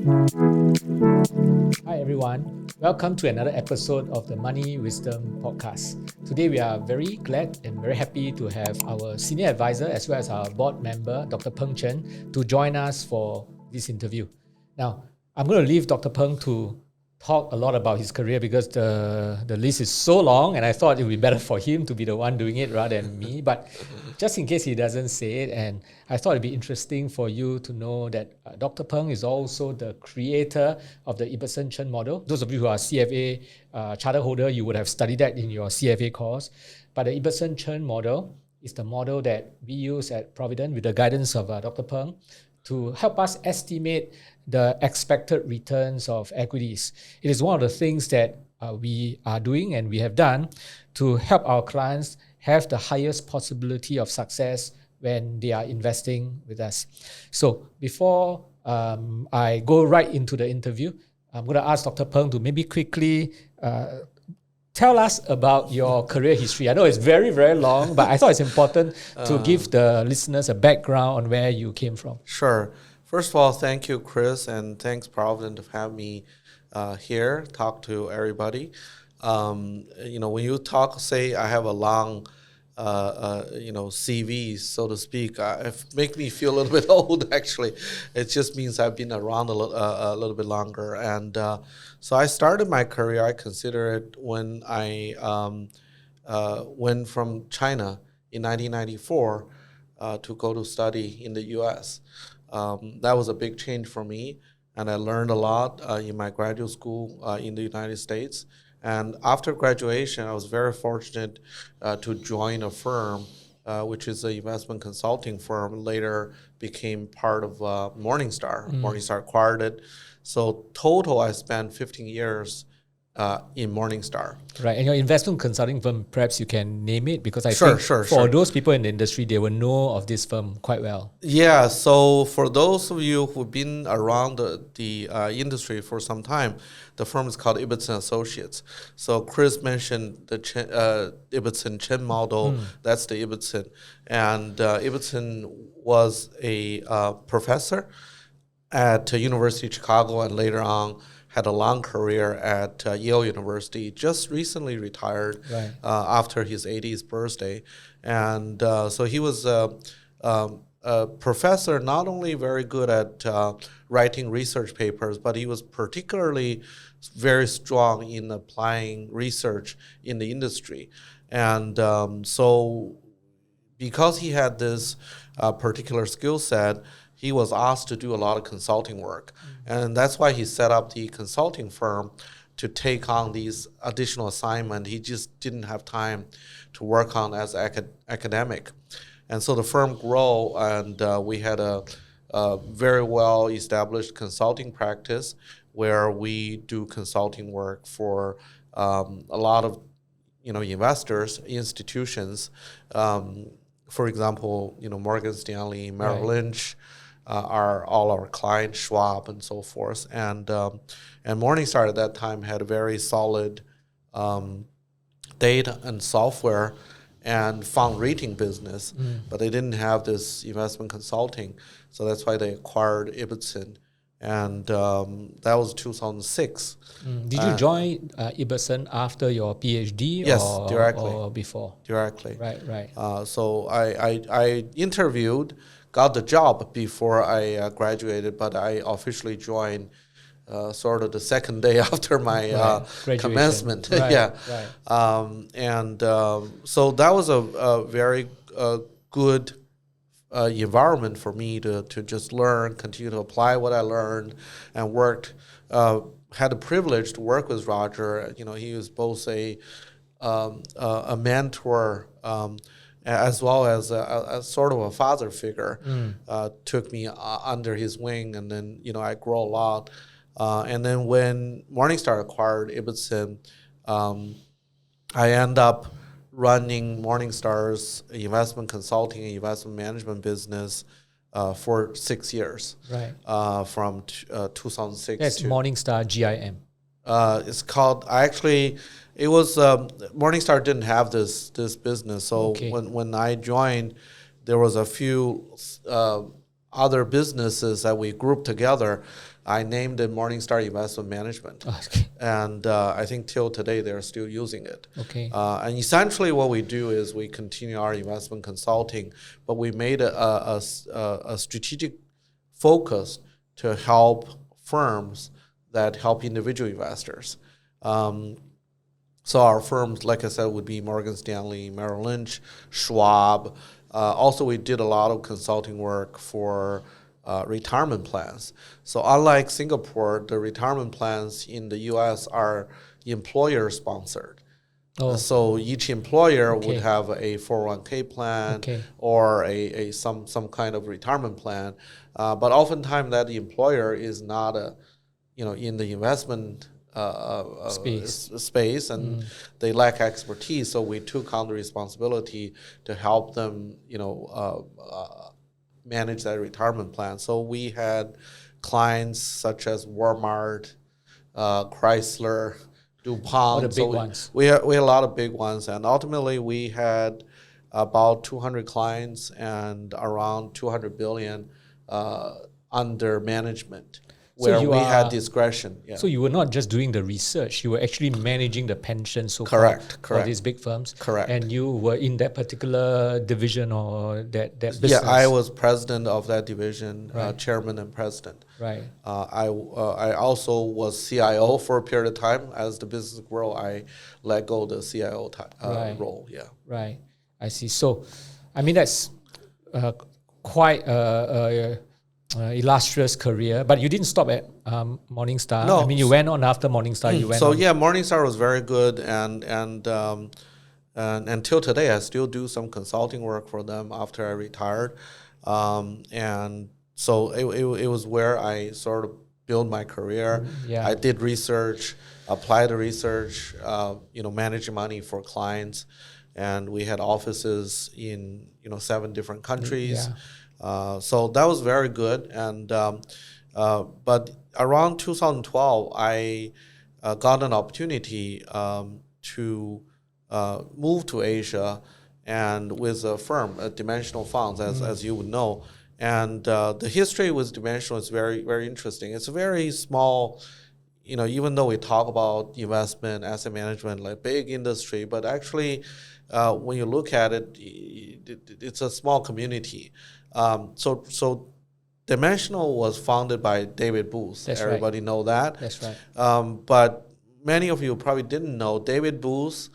Hi everyone, welcome to another episode of the Money Wisdom Podcast. Today we are very glad and very happy to have our senior advisor as well as our board member, Dr. Peng Chen, to join us for this interview. Now, I'm going to leave Dr. Peng to talk a lot about his career because the list is so long and I thought it would be better for him to be the one doing it rather than me. But just in case he doesn't say it, and I thought it'd be interesting for you to know that Dr. Peng is also the creator of the Ibbotson-Chen model. Those of you who are CFA charter holder, you would have studied that in your CFA course. But the Ibbotson-Chen model is the model that we use at Providend with the guidance of Dr. Peng to help us estimate the expected returns of equities. It is one of the things that we are doing and we have done to help our clients have the highest possibility of success when they are investing with us. So before I go right into the interview, I'm going to ask Dr. Peng to maybe quickly tell us about your career history. I know it's very, very long, but I thought it's important to give the listeners a background on where you came from. Sure. First of all, thank you, Chris, and thanks, Providend, to have me here, talk to everybody. When you say I have a long, CV, so to speak, it make me feel a little bit old, actually. It just means I've been around a little bit longer. And so I started my career, I consider it when I went from China in 1994 to go to study in the U.S. That was a big change for me, and I learned a lot in my graduate school in the United States. And after graduation, I was very fortunate to join a firm, which is an investment consulting firm, later became part of Morningstar. Morningstar acquired it. So total, I spent 15 years in Morningstar. Right, and your investment consulting firm, perhaps you can name it, because I Sure, think sure, for sure. those people in the industry, they will know of this firm quite well. Yeah, so for those of you who've been around the industry for some time, the firm is called Ibbotson Associates. So Chris mentioned the Ibbotson-Chen model. That's the Ibbotson. And Ibbotson was a professor at University of Chicago and later on had a long career at Yale University, just recently retired after his 80th birthday. And so he was a professor, not only very good at writing research papers, but he was particularly very strong in applying research in the industry. And so because he had this particular skill set, he was asked to do a lot of consulting work. And that's why he set up the consulting firm to take on these additional assignments. He just didn't have time to work on as academic. And so the firm grew, and we had a very well-established consulting practice where we do consulting work for a lot of investors, institutions. For example, Morgan Stanley, Merrill Lynch, are all our clients, Schwab, and so forth. And Morningstar at that time had a very solid data and software and fund rating business, but they didn't have this investment consulting. So that's why they acquired Ibbotson. And that was 2006. Did you join Ibbotson after your PhD directly. or before? Directly. Right. So I interviewed, got the job before I graduated, but I officially joined sort of the second day after my commencement. So that was a very good environment for me to just learn, continue to apply what I learned, and worked. Had the privilege to work with Roger. He was both a mentor as well as a sort of a father figure. Took me under his wing, and then I grew a lot. And then when Morningstar acquired Ibbotson, I end up running Morningstar's investment consulting and investment management business for 6 years. From 2006 That's to Morningstar GIM. It's called. It was Morningstar didn't have this business. So when I joined, there was a few other businesses that we grouped together, I named it Morningstar Investment Management. Okay. And I think till today they're still using it. Okay. And essentially what we do is we continue our investment consulting, but we made a strategic focus to help firms that help individual investors. So our firms, like I said, would be Morgan Stanley, Merrill Lynch, Schwab. Also, we did a lot of consulting work for retirement plans. So unlike Singapore, the retirement plans in the U.S. are employer-sponsored. Oh. So each employer Okay. would have a 401k plan Okay. or some kind of retirement plan. But oftentimes that employer is not in the investment space, and they lack expertise. So we took on the responsibility to help them, manage that retirement plan. So we had clients such as Walmart, Chrysler, DuPont. All the big ones. We had a lot of big ones, and ultimately we had about 200 clients and around 200 billion under management, where we had discretion. Yeah. So you were not just doing the research; you were actually managing the pension, Correct. for these big firms. Correct. And you were in that particular division or that business. Yeah, I was president of that division, Right. chairman and president. Right. I also was CIO for a period of time. As the business grew, I let go the CIO Right. role. Yeah. Right. I see. So, I mean, that's quite illustrious career, but you didn't stop at Morningstar. No. I mean, you went on after Morningstar. You went So on. yeah, Morningstar was very good, and until today, I still do some consulting work for them after I retired, and so it was where I sort of built my career. Yeah. I did research, applied the research, managing money for clients, and we had offices in 7 different countries. Yeah. So that was very good, and but around 2012, I got an opportunity to move to Asia, and with a firm, Dimensional Funds, as you would know. And the history with Dimensional is very, very interesting. It's a very small, even though we talk about investment, asset management, like big industry, but actually, when you look at it, it's a small community. So Dimensional was founded by David Booth. That's Everybody know that. That's right. But many of you probably didn't know David Booth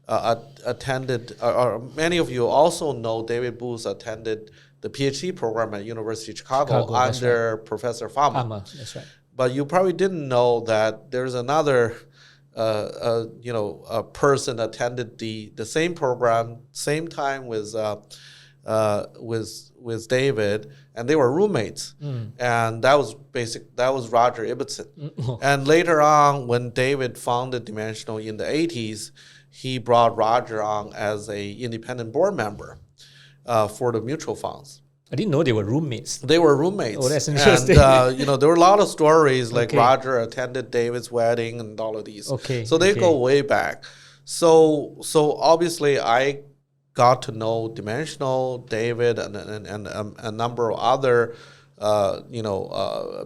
attended, or many of you also know David Booth attended the PhD program at University of Chicago under Professor Farmer. That's right. But you probably didn't know that there's another a person attended the same program, same time with David, and they were roommates. And that was Roger Ibbotson. And later on, when David founded Dimensional in the 80s, he brought Roger on as a independent board member for the mutual funds. I didn't know they were roommates. They were roommates. Oh, that's interesting. And, there were a lot of stories like Okay. Roger attended David's wedding and all of these. Okay. So they go way back. So obviously I got to know Dimensional, David, and a number of other,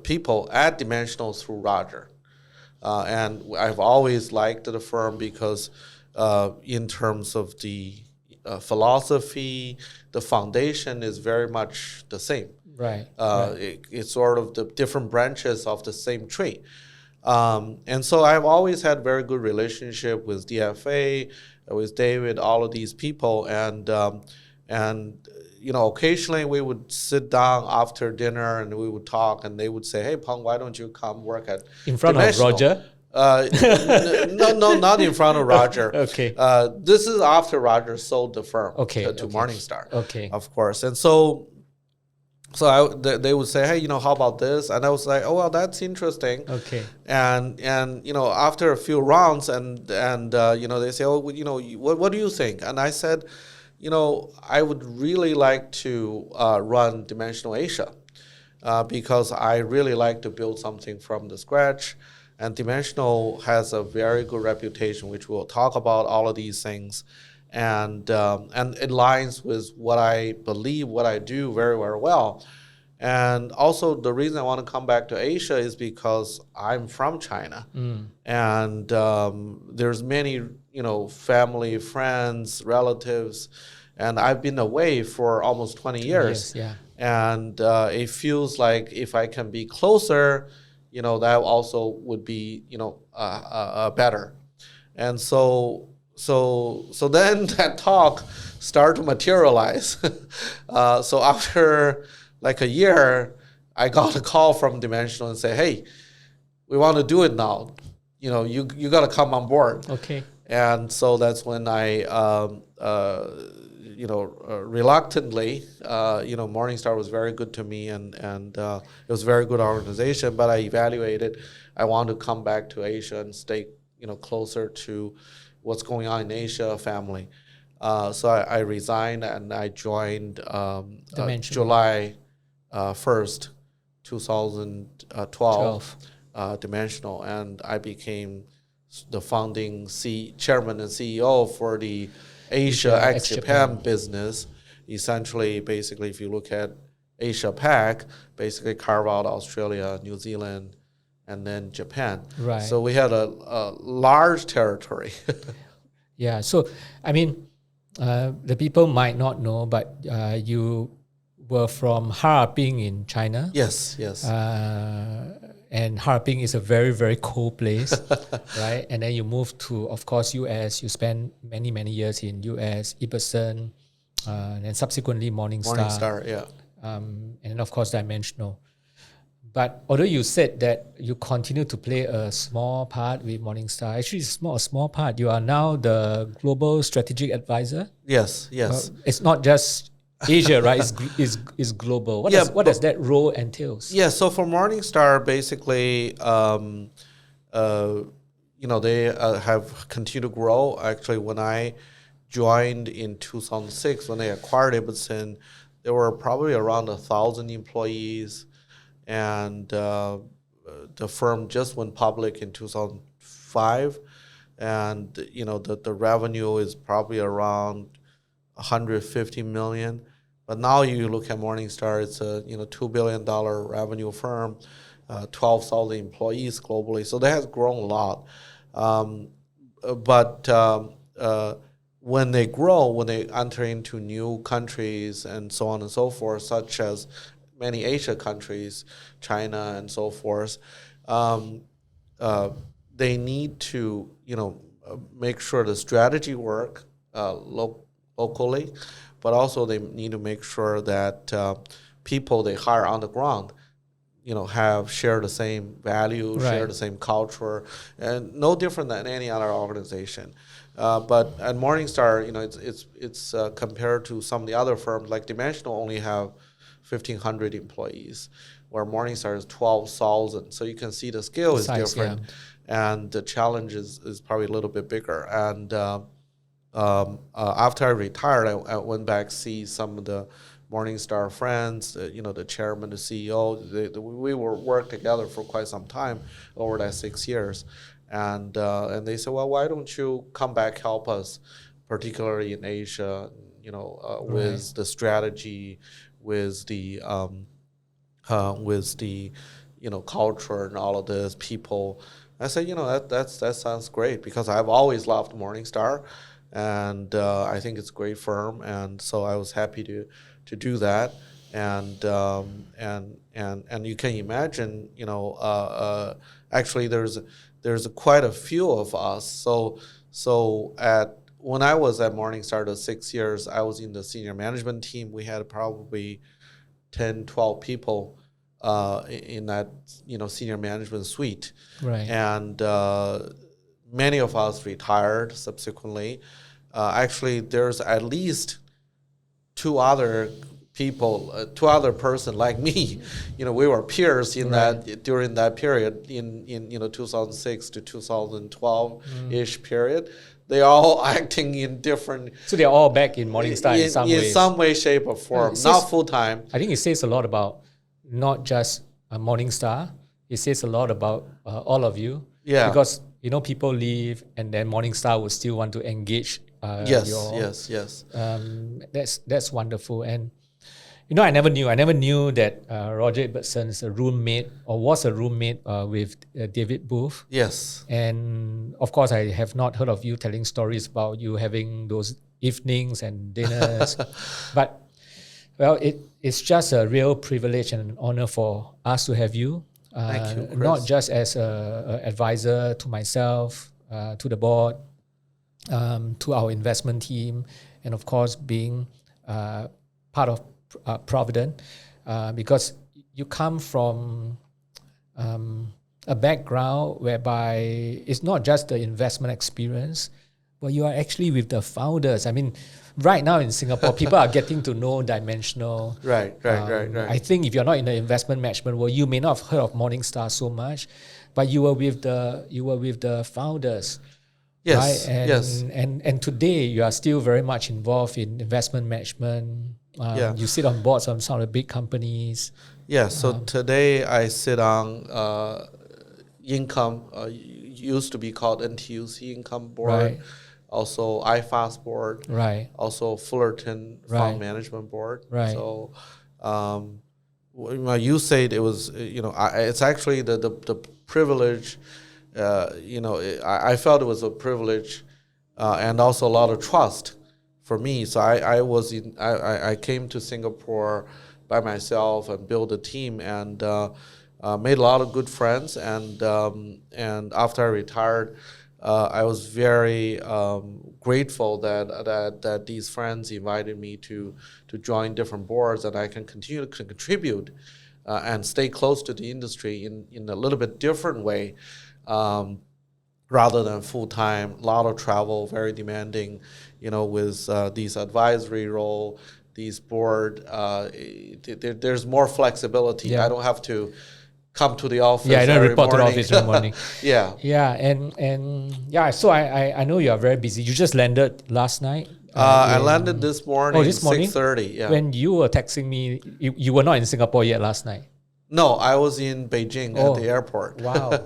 people at Dimensional through Roger. And I've always liked the firm because in terms of the philosophy, the foundation is very much the same. Right. It's sort of the different branches of the same tree. And so I've always had very good relationship with DFA, with David, all of these people. And occasionally we would sit down after dinner and we would talk, and they would say, "Hey, Peng, why don't you come work at In front Dimensional?" of Roger? No, not in front of Roger. Okay. This is after Roger sold the firm to Morningstar. Okay. Of course. And so they would say, "Hey, how about this?" And I was like, "Oh, well, that's interesting." Okay. And after a few rounds, and they say, "Oh, what do you think?" And I said, I would really like to run Dimensional Asia because I really like to build something from the scratch. And Dimensional has a very good reputation, which we'll talk about all of these things, and it aligns with what I believe, what I do very, very well. And also the reason I want to come back to Asia is because I'm from China, and there's many family, friends, relatives, and I've been away for almost 20 years. Yes, yeah. And it feels like if I can be closer, that also would be better. And so then that talk started to materialize. So after like a year, I got a call from Dimensional and say, "Hey, we want to do it now. You got to come on board." Okay. And so that's when I, reluctantly, Morningstar was very good to me, and it was a very good organization. But I evaluated, I want to come back to Asia and stay, closer to what's going on in Asia family. So I resigned and I joined July 1st, 2012, Dimensional, and I became the founding chairman and CEO for the Asia ex-Japan business. Essentially, basically, if you look at Asia Pac, basically carve out Australia, New Zealand, and then Japan. Right. So we had a large territory. Yeah. So, I mean, the people might not know, but you were from Harbin in China. Yes. And Harbin is a very, very cold place, right? And then you moved to, of course, US. You spent many, many years in US, Ibbotson, and then subsequently Morningstar. Morningstar, yeah. And then, of course, Dimensional. But although you said that you continue to play a small part with Morningstar, actually it's not a small part. You are now the global strategic advisor. Yes. It's not just Asia, right? It's global. What does that role entails? Yeah. So for Morningstar, basically, they have continued to grow. Actually, when I joined in 2006, when they acquired Ibbotson, there were probably around 1,000 employees, and the firm just went public in 2005, and the revenue is probably around 150 million. But now you look at Morningstar, it's a $2 billion revenue firm, 12,000 employees globally. So that has grown a lot. But when they grow, when they enter into new countries and so on and so forth, such as many Asia countries, China and so forth, they need to make sure the strategy work locally, but also they need to make sure that people they hire on the ground, share the same values, share the same culture, and no different than any other organization. But at Morningstar, it's compared to some of the other firms, like Dimensional only have 1,500 employees, where Morningstar is 12,000. So you can see the scale is different, and the challenge is probably a little bit bigger. And after I retired, I went back to see some of the Morningstar friends, the chairman, the CEO. We were worked together for quite some time over that 6 years, and they said, well, why don't you come back, help us, particularly in Asia, with the strategy, with the culture and all of this people. I said, that sounds great, because I've always loved Morningstar, and I think it's a great firm, and so I was happy to do that, and you can imagine, actually there's quite a few of us. So when I was at Morningstar the 6 years, I was in the senior management team. We had probably 10, 12 people in that senior management suite, right? And many of us retired subsequently. Actually, there's at least two other person like me. We were peers in that during that period in 2006 to 2012 ish period. They are all acting in different. So they're all back in Morningstar in some ways. In some way, shape, or form. Not full time. I think it says a lot about not just Morningstar. It says a lot about all of you. Yeah. Because people leave, and then Morningstar would still want to engage. Yes. That's wonderful. And I never knew that Roger Ibbotson is a roommate or was a roommate with David Booth. Yes. And of course, I have not heard of you telling stories about you having those evenings and dinners. But, well, it's just a real privilege and an honor for us to have you. Thank you, Chris. Not just as an advisor to myself, to the board, to our investment team, and of course, being part of Providend, because you come from a background whereby it's not just the investment experience, but you are actually with the founders. I mean, right now in Singapore, people are getting to know Dimensional. Right. I think if you're not in the investment management world, you may not have heard of Morningstar so much, but you were with the founders. Yes. Right? Yes. And today you are still very much involved in investment management. You sit on boards of some of the big companies. Yeah. So today I sit on income. Used to be called NTUC income board. Right. Also IFAS board. Right. Also Fullerton fund management board. Right. So, you said it was it's actually the privilege. I felt it was a privilege, and also a lot of trust for me. So I came to Singapore by myself and built a team and made a lot of good friends. And after I retired, I was very grateful that these friends invited me to join different boards, and I can continue to contribute and stay close to the industry in a little bit different way. Rather than full-time, a lot of travel, very demanding, with these advisory role, these board, there's more flexibility. Yeah. I don't have to come to the office I don't every report to the morning. office in the morning. Yeah. Yeah, and so I know you are very busy. You just landed last night. I landed this morning, this morning? 6:30. Yeah. When you were texting me, you were not in Singapore yet last night. No, I was in Beijing at the airport. Wow.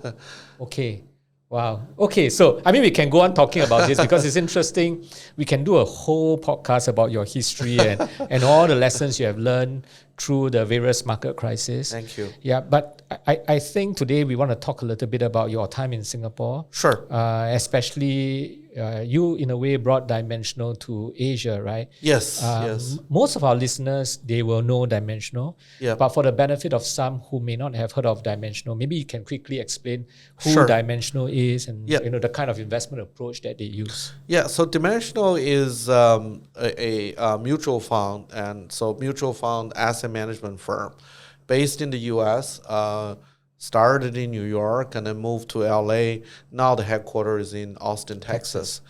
Okay. Wow. Okay. So, I mean, we can go on talking about this because it's interesting. We can do a whole podcast about your history and all the lessons you have learned through the various market crises. Thank you. Yeah. But I think today we want to talk a little bit about your time in Singapore. Sure. Especially you, in a way, brought Dimensional to Asia, right? Yes. Yes. Most of our listeners, they will know Dimensional. Yeah. But for the benefit of some who may not have heard of Dimensional, maybe you can quickly explain who Sure. Dimensional is and Yeah. the kind of investment approach that they use. Yeah, so Dimensional is a mutual fund, and so mutual fund asset management firm based in the U.S., started in New York and then moved to L.A. Now the headquarters is in Austin, Texas.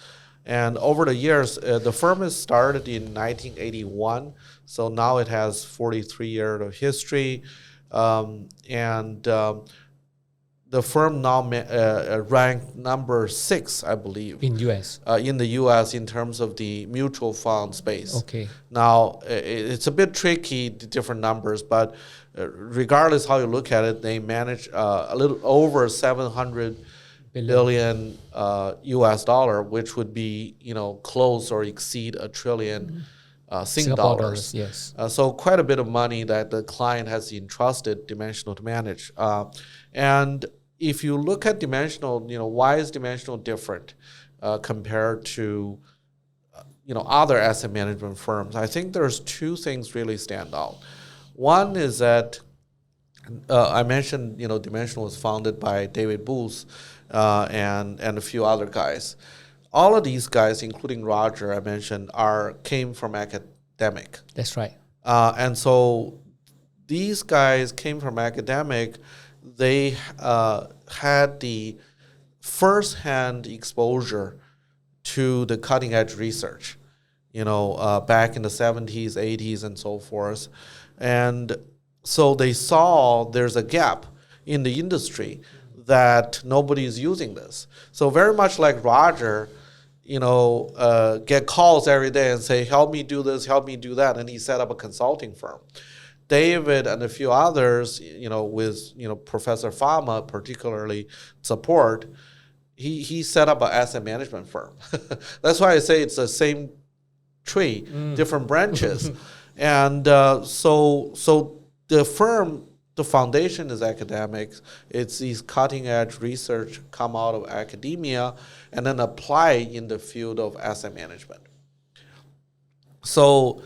And over the years, the firm is started in 1981, so now it has 43 years of history. The firm now ranked number 6, I believe, In US. in the U.S. in terms of the mutual fund space. Okay. Now, it's a bit tricky, the different numbers, but regardless how you look at it, they manage a little over 700 billion US dollar, which would be, close or exceed $1 trillion Sing dollars. Yes. So quite a bit of money that the client has entrusted Dimensional to manage. And if you look at Dimensional, why is Dimensional different compared to other asset management firms? I think there's 2 things really stand out. One is that I mentioned, Dimensional was founded by David Booth and a few other guys. All of these guys, including Roger, I mentioned, came from academic. That's right. And so these guys came from academic. They had the first-hand exposure to the cutting-edge research, back in the 70s, 80s, and so forth. And so they saw there's a gap in the industry that nobody is using this. So very much like Roger, get calls every day and say, help me do this, help me do that. And he set up a consulting firm. David and a few others, with, Professor Fama particularly support, he set up an asset management firm. That's why I say it's the same tree, different branches. And so the firm, the foundation is academics. It's these cutting edge research come out of academia and then apply in the field of asset management. So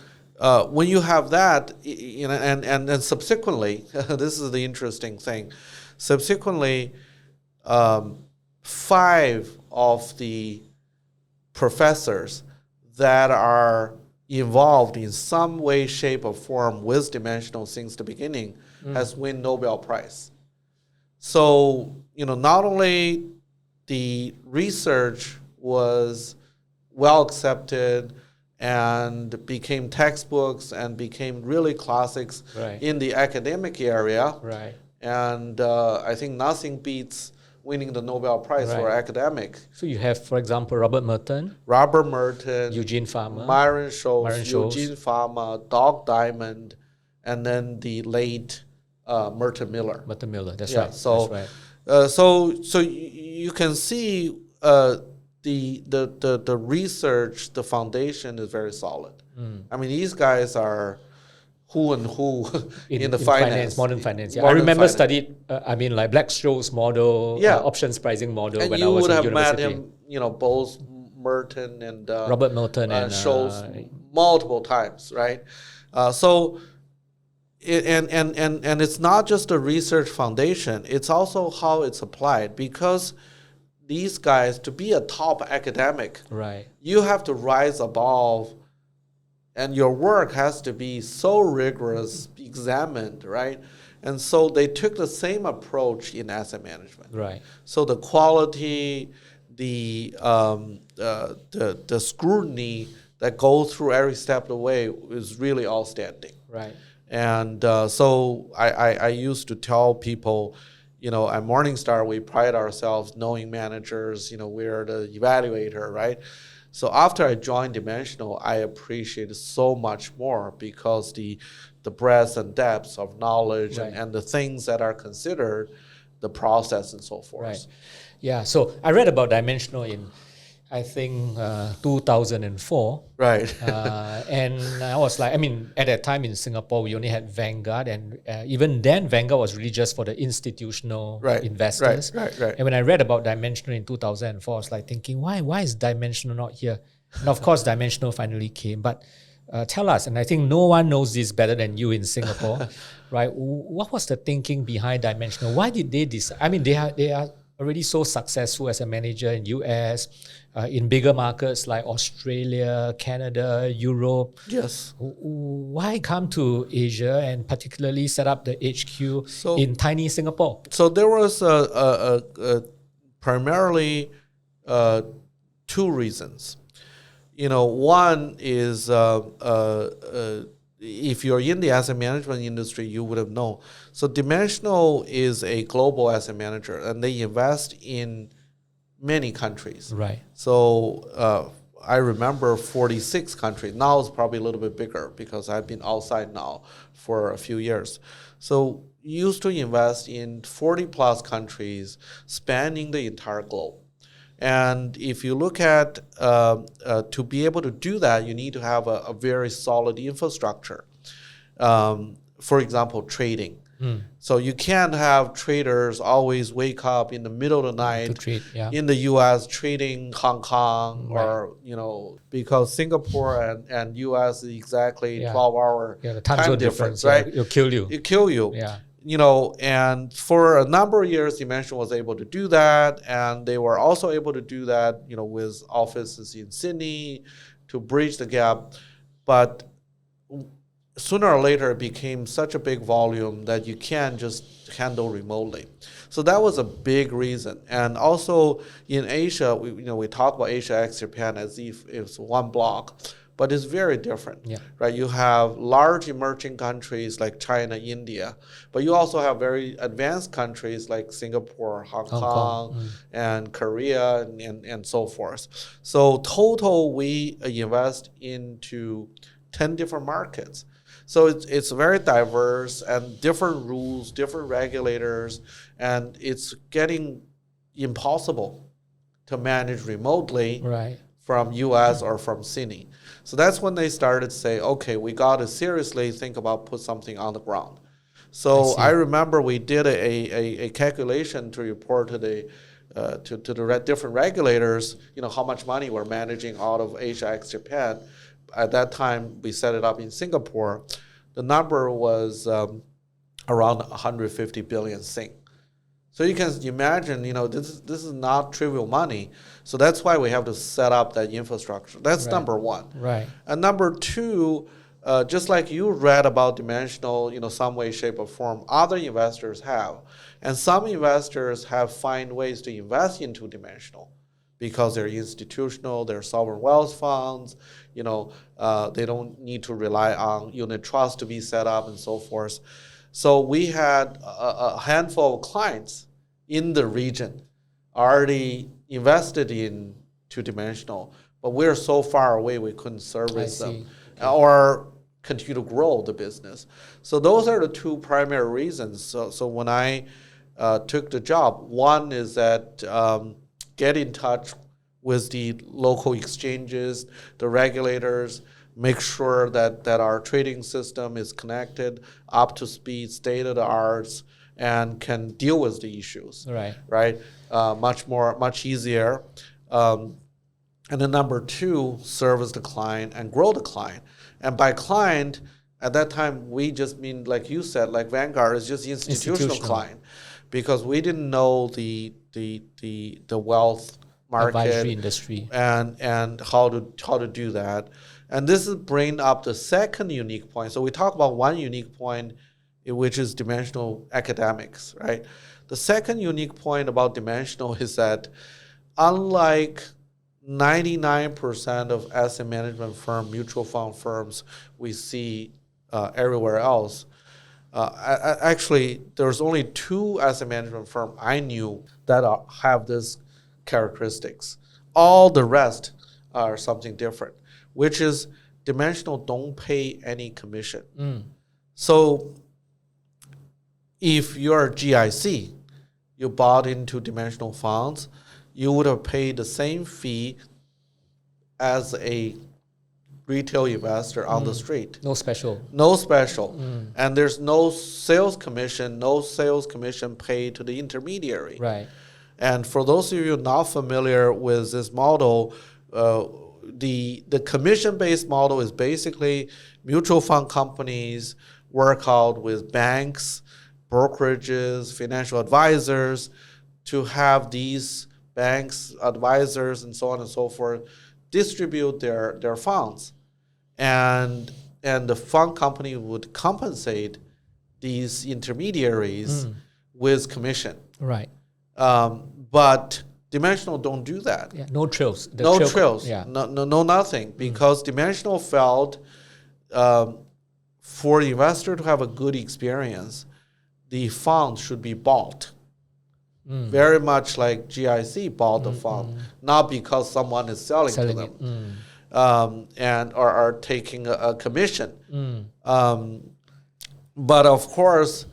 when you have that, and then subsequently, this is the interesting thing. Subsequently, 5 of the professors that are involved in some way, shape, or form with dimensional since the beginning has won Nobel Prize. So, not only the research was well accepted and became textbooks and became really classics in the academic area. Right. And I think nothing beats winning the Nobel Prize for academic. So you have, for example, Robert Merton, Eugene Farmer, Myron Scholes, Eugene Farmer, Doug Diamond, and then the late Merton Miller. That's right. So, that's right. So you can see the research, the foundation is very solid. I mean, these guys are who and who in the finance, modern finance. Yeah. I remember studied, like Black-Scholes model, options pricing model and when I was in university. You would have met him, both Merton and Robert Merton and Scholes multiple times, right? And it's not just a research foundation; it's also how it's applied. Because these guys, to be a top academic, you have to rise above. And your work has to be so rigorous, examined, right? And so they took the same approach in asset management. Right. So the quality, the scrutiny that goes through every step of the way is really outstanding. Right. And so I used to tell people, at Morningstar, we pride ourselves knowing managers. We're the evaluator, right? So after I joined Dimensional, I appreciated so much more because the breadth and depth of knowledge and the things that are considered, the process and so forth. Right. Yeah. So I read about Dimensional in, I think, 2004. Right. And I was like, at that time in Singapore, we only had Vanguard. And even then, Vanguard was really just for the institutional investors. Right. And when I read about Dimensional in 2004, I was like thinking, why is Dimensional not here? And of course, Dimensional finally came. But tell us, and I think no one knows this better than you in Singapore, right? What was the thinking behind Dimensional? Why did they decide? They are already so successful as a manager in US, in bigger markets like Australia, Canada, Europe. Yes. Why come to Asia and particularly set up the HQ in tiny Singapore? So there was primarily 2 reasons. One is if you're in the asset management industry, you would have known. So Dimensional is a global asset manager, and they invest in many countries. Right. So I remember 46 countries. Now it's probably a little bit bigger because I've been outside now for a few years. So used to invest in 40 plus countries spanning the entire globe. And if you look at, to be able to do that, you need to have a very solid infrastructure. For example, trading. So you can't have traders always wake up in the middle of the night to trade, in the U.S. trading Hong Kong or, because Singapore and U.S. is exactly 12-hour the time difference, right? It'll kill you. It'll kill you. Yeah. And for a number of years, Dimension was able to do that, and they were also able to do that, with offices in Sydney to bridge the gap. But sooner or later, it became such a big volume that you can't just handle remotely. So that was a big reason. And also in Asia, we talk about Asia ex Japan as if it's one block. But it's very different, right? You have large emerging countries like China, India, but you also have very advanced countries like Singapore, Hong Kong, and Korea, and so forth. So total, we invest into 10 different markets. So it's very diverse and different rules, different regulators, and it's getting impossible to manage remotely. Right. from US or from Sydney. So that's when they started to say, okay, we got to seriously think about put something on the ground. So I remember we did a calculation to report to the different regulators, how much money we're managing out of Asia ex Japan. At that time, we set it up in Singapore. The number was around 150 billion Sing. So you can imagine, this is not trivial money. So that's why we have to set up that infrastructure. That's number one. Right. And number two, just like you read about dimensional, some way, shape, or form, other investors have. And some investors have find ways to invest into dimensional because they're institutional, they're sovereign wealth funds, they don't need to rely on unit trust to be set up and so forth. So we had a handful of clients in the region already invested in two-dimensional, but we're so far away we couldn't service them or continue to grow the business. So those are the two primary reasons. So when I took the job, one is that get in touch with the local exchanges, the regulators, make sure that our trading system is connected, up to speed, state of the arts, and can deal with the issues. Right. Much easier. And then number two, service the client and grow the client. And by client, at that time, we just mean, like you said, like Vanguard is just institutional client, because we didn't know the wealth market advisory industry and how to do that. And this is bringing up the second unique point. So we talk about one unique point, which is dimensional academics, right? The second unique point about dimensional is that unlike 99% of asset management mutual fund firms we see everywhere else, actually, there's only 2 asset management firms I knew that have this characteristics. All the rest are something different, which is dimensional don't pay any commission. So if you're a GIC, you bought into dimensional funds, you would have paid the same fee as a retail investor on the street. No special. And there's no sales commission paid to the intermediary. Right. And for those of you not familiar with this model, the commission-based model is basically mutual fund companies work out with banks, brokerages, financial advisors to have these banks, advisors, and so on and so forth distribute their funds. And the fund company would compensate these intermediaries with commission. Right. But dimensional don't do that. Yeah, no trills. No trills. Yeah. No nothing. Because dimensional felt for the investor to have a good experience, the fund should be bought. Very much like GIC bought the fund, not because someone is selling to them and are taking a commission. But of course,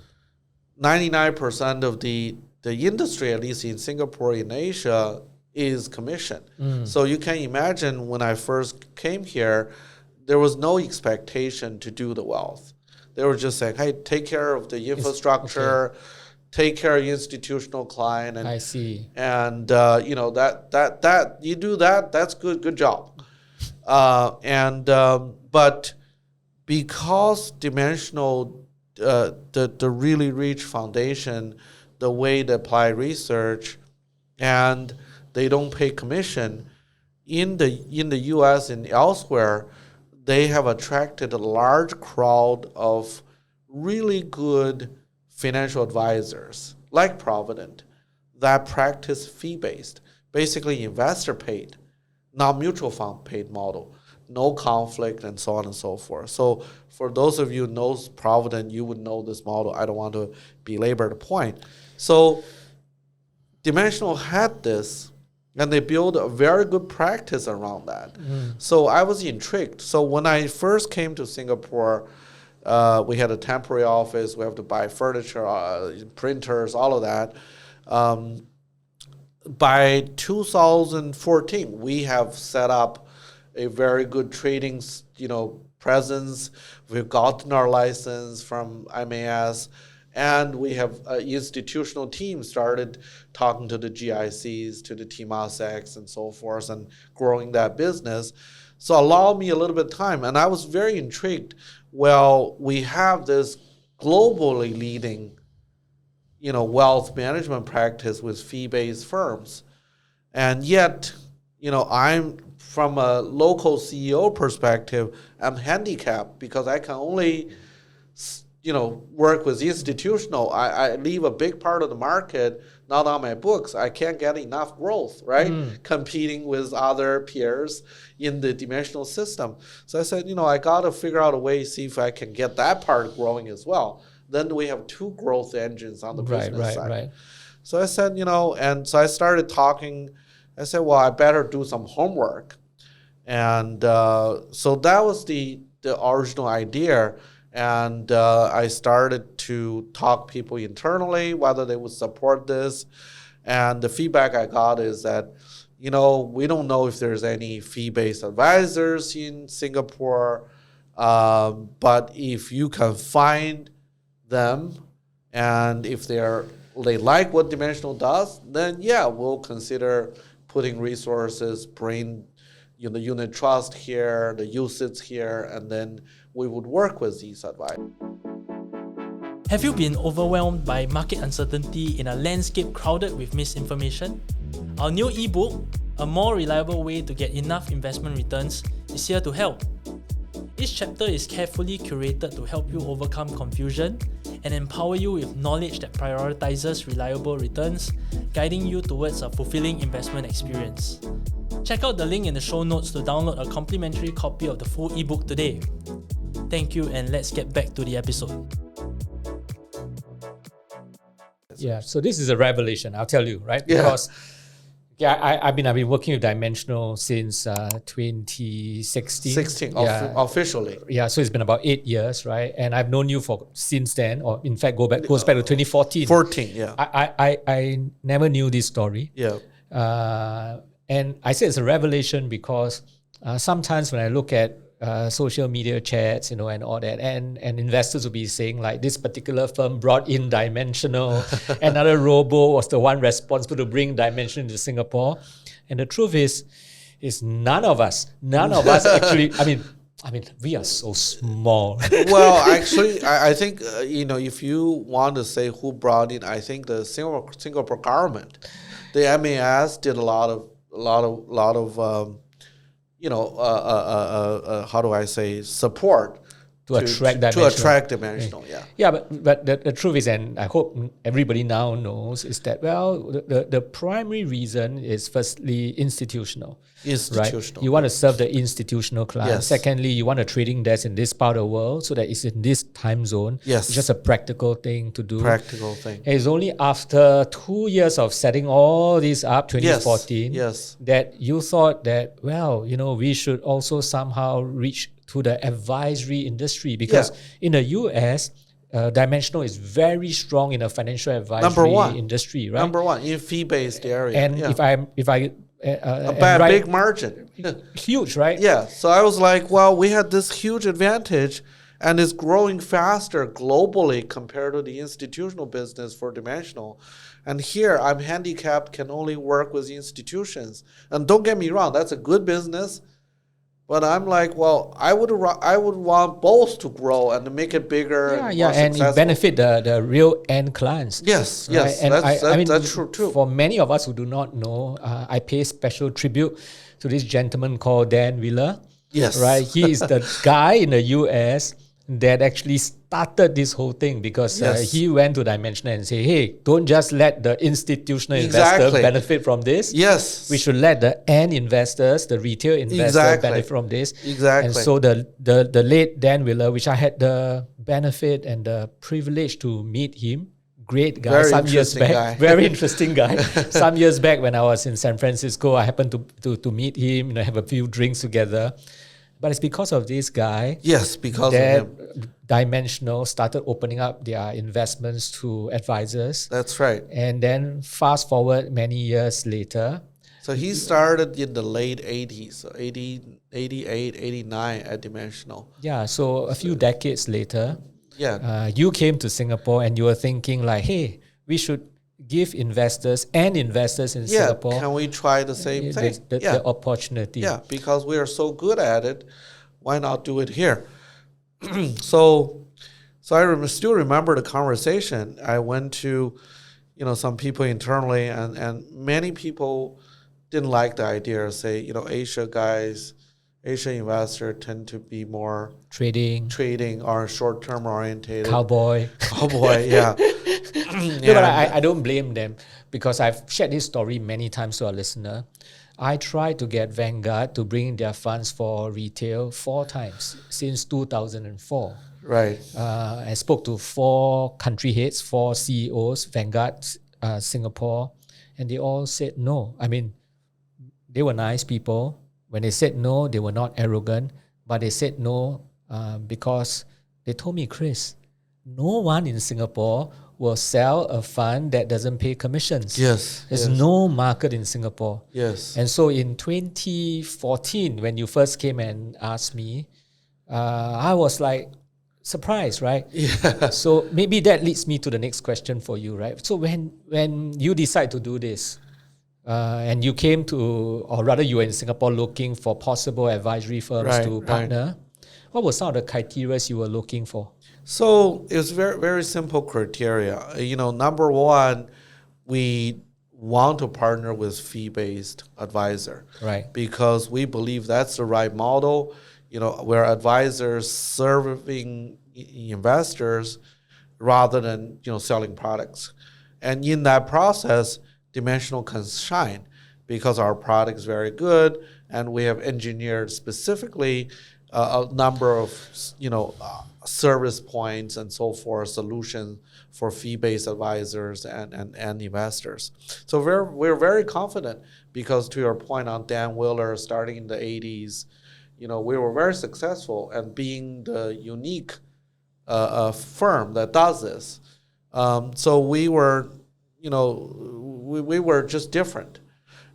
99% of the industry, at least in Singapore, in Asia, is commission. So you can imagine when I first came here, there was no expectation to do the wealth. They were just saying, hey, take care of the infrastructure, take care of institutional client. And, I see. And, that you do that, that's good job. But because dimensional, the really rich foundation, the way they apply research, and they don't pay commission, in the U.S. and elsewhere, they have attracted a large crowd of really good financial advisors, like Providend, that practice fee-based, basically investor paid, not mutual fund paid model, no conflict, and so on and so forth. So for those of you who know Providend, you would know this model. I don't want to belabor the point. So Dimensional had this, and they built a very good practice around that. So I was intrigued. So when I first came to Singapore, we had a temporary office. We have to buy furniture, printers, all of that. by 2014, we have set up a very good trading, presence. We've gotten our license from MAS, and we have an institutional team started talking to the GICs, to the TMASECs, and so forth, and growing that business. So allow me a little bit of time, and I was very intrigued. Well, we have this globally leading, wealth management practice with fee-based firms, and yet, I'm from a local CEO perspective, I'm handicapped because I can only, work with institutional. I leave a big part of the market not on my books. I can't get enough growth, right? Competing with other peers in the dimensional system. So I said, I got to figure out a way, see if I can get that part growing as well. Then we have two growth engines on the business side. Right. So I said, and so I started talking. I said, well, I better do some homework. And so that was the original idea. And I started to talk people internally, whether they would support this. And the feedback I got is that, we don't know if there's any fee-based advisors in Singapore, but if you can find them, and if they like what Dimensional does, then yeah, we'll consider putting resources, bring the unit trust here, the UCITS here, and then we would work with these advisors. Have you been overwhelmed by market uncertainty in a landscape crowded with misinformation? Our new ebook, A More Reliable Way to Get Enough Investment Returns, is here to help. Each chapter is carefully curated to help you overcome confusion and empower you with knowledge that prioritizes reliable returns, guiding you towards a fulfilling investment experience. Check out the link in the show notes to download a complimentary copy of the full ebook today. Thank you, and let's get back to the episode. Yeah, so this is a revelation, I'll tell you, right? Because I've been working with Dimensional since 2016. Officially. Yeah, so it's been about 8 years, right? And I've known you for since then, or in fact goes back to 2014. 14, yeah. I never knew this story. Yeah. And I say it's a revelation because sometimes when I look at social media chats, and all that, and investors will be saying like this particular firm brought in Dimensional, another robo was the one responsible to bring Dimensional to Singapore, and the truth is none of us actually. I mean, we are so small. Well, actually, I think if you want to say who brought in, I think the Singapore government, the MAS did a lot of how do I say, support to attract Dimensional, yeah. Yeah, but the truth is, and I hope everybody now knows, is that, the primary reason is firstly institutional. Right? You want to serve the institutional class. Yes. Secondly, you want a trading desk in this part of the world so that it's in this time zone. Yes. It's just a practical thing to do. Practical thing. And it's only after 2 years of setting all this up, 2014, that you thought that, we should also somehow reach to the advisory industry, because in the US, Dimensional is very strong in the financial advisory industry, right? Number one in fee-based area. And if I big margin, huge, right? Yeah. So I was like, we had this huge advantage, and it's growing faster globally compared to the institutional business for Dimensional. And here I'm handicapped, can only work with institutions. And don't get me wrong, that's a good business. But I'm like, I would want both to grow and to make it bigger. And it benefit the real end clients. Yes, right? yes, and that's true too. For many of us who do not know, I pay special tribute to this gentleman called Dan Wheeler. Yes, right. He is the guy in the US that actually started this whole thing, because he went to Dimensional and said, hey, don't just let the institutional investor benefit from this. Yes. We should let the end investors, the retail investor benefit from this. Exactly. And so the late Dan Wheeler, which I had the benefit and the privilege to meet him, great guy, very interesting guy. Some years back when I was in San Francisco, I happened to meet him, have a few drinks together. But it's because of this guy Yes, because of that him. Dimensional started opening up their investments to advisors. That's right. And then fast forward many years later. So he started in the late 80s, so 80, 88, 89 at Dimensional. Yeah, so a few decades later, Yeah. you came to Singapore and you were thinking like, hey, we should give investors in Singapore Can we try the same thing? the opportunity. Yeah, because we are so good at it, why not do it here? So I still remember the conversation. I went to, some people internally, and many people didn't like the idea. Say, Asia investors tend to be more trading or short-term oriented. Cowboy, yeah. No, but I don't blame them, because I've shared this story many times to our listener. I tried to get Vanguard to bring their funds for retail 4 times since 2004. Right. I spoke to 4 country heads, 4 CEOs, Vanguard, Singapore, and they all said no. I mean, they were nice people. When they said no, they were not arrogant, but they said no because they told me, Chris, no one in Singapore will sell a fund that doesn't pay commissions. Yes. There's no market in Singapore. Yes. And so in 2014, when you first came and asked me, I was like surprised, right? Yeah. So maybe that leads me to the next question for you, right? So when you decide to do this, and you came to, or rather you were in Singapore looking for possible advisory firms to partner, what were some of the criteria you were looking for? So it was very, very simple criteria. Number one, we want to partner with fee-based advisor, right? Because we believe that's the right model. Where advisors serving investors rather than selling products, and in that process, Dimensional can shine because our product is very good, and we have engineered specifically a number of service points and so forth, solutions for fee-based advisors and investors. So we're very confident, because to your point on Dan Wheeler starting in the 80s, we were very successful and being the unique firm that does this. So we were, we were just different.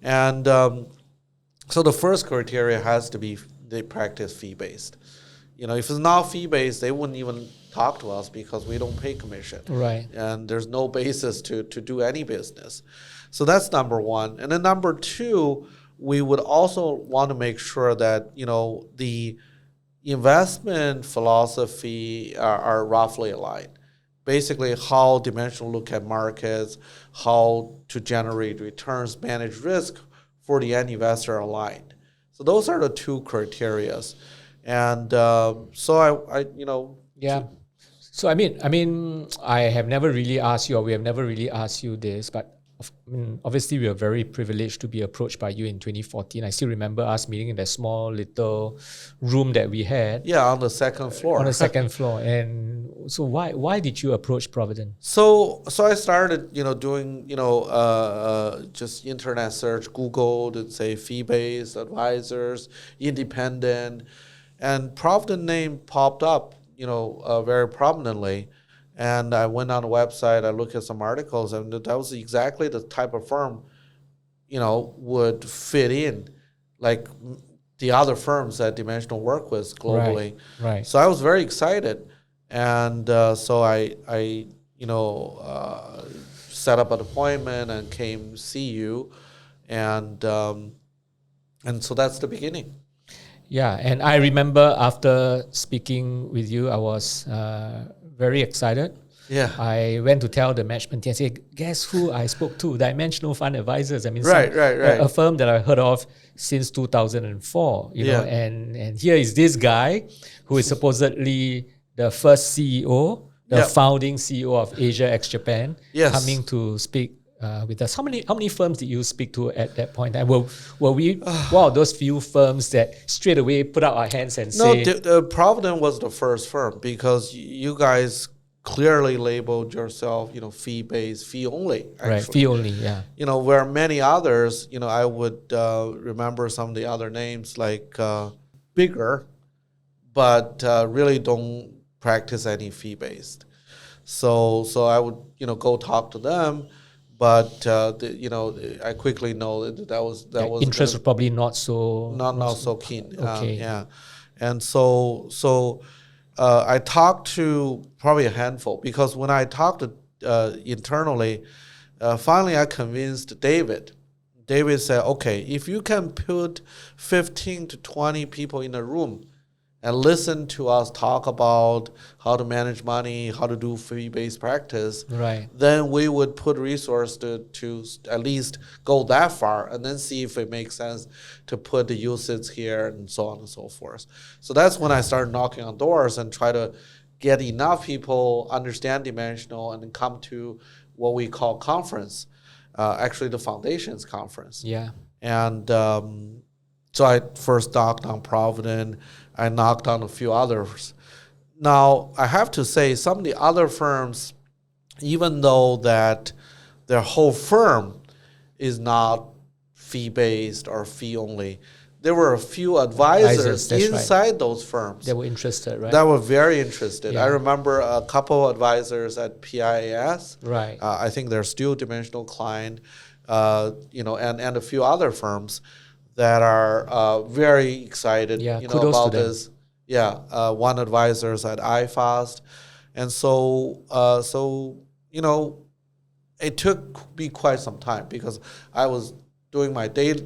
And so the first criteria has to be they practice fee-based. If it's not fee-based, they wouldn't even talk to us because we don't pay commission. Right. And there's no basis to do any business. So that's number one. And then number two, we would also want to make sure that, the investment philosophy are roughly aligned. Basically, how Dimensional look at markets, how to generate returns, manage risk for the end investor aligned. So those are the 2 criteria. And so I Yeah. So I mean, I have never really asked you, or we have never really asked you this, but obviously we were very privileged to be approached by you in 2014. I still remember us meeting in that small little room that we had. Yeah, on the second floor. On the second floor. And so why did you approach Providend? So I started, doing, just internet search, Googled and say fee-based advisors, independent, and Providend name popped up, very prominently. And I went on the website, I looked at some articles, and that was exactly the type of firm, would fit in, like the other firms that Dimensional work with globally. Right. So I was very excited. And so I set up an appointment and came see you. And so that's the beginning. Yeah, and I remember after speaking with you, I was very excited. Yeah. I went to tell the management team, I said, guess who I spoke to? Dimensional Fund Advisors. I mean, right. A firm that I heard of since 2004, you know, and here is this guy who is supposedly the first CEO, the founding CEO of Asia ex-Japan, coming to speak with us. How many firms did you speak to at that point? And were we one of those few firms that straight away put out our hands and say... No, Providend was the first firm, because you guys clearly labeled yourself, fee-based, fee-only, actually. Right, fee-only, yeah. Where many others, I would remember some of the other names like Bigger, but really don't practice any fee-based. So I would, go talk to them, but I quickly know that was interest was probably not so not so keen. Okay. Yeah, and so I talked to probably a handful, because when I talked to internally, finally I convinced David. David said, okay, if you can put 15 to 20 people in a room and listen to us talk about how to manage money, how to do fee-based practice, right, then we would put resources to at least go that far, and then see if it makes sense to put the usage here and so on and so forth. So that's when I started knocking on doors and try to get enough people understand dimensional and come to what we call conference, actually the Foundations Conference. Yeah. And so I first knocked on Providend. I knocked on a few others. Now, I have to say, some of the other firms, even though that their whole firm is not fee-based or fee-only, there were a few advisors inside those firms. They were interested, right? That were very interested. Yeah. I remember a couple of advisors at PIAS. Right. I think they're still dimensional client, and a few other firms that are very excited, about this. Yeah, one advisor is at iFast, and so it took me quite some time, because I was doing my day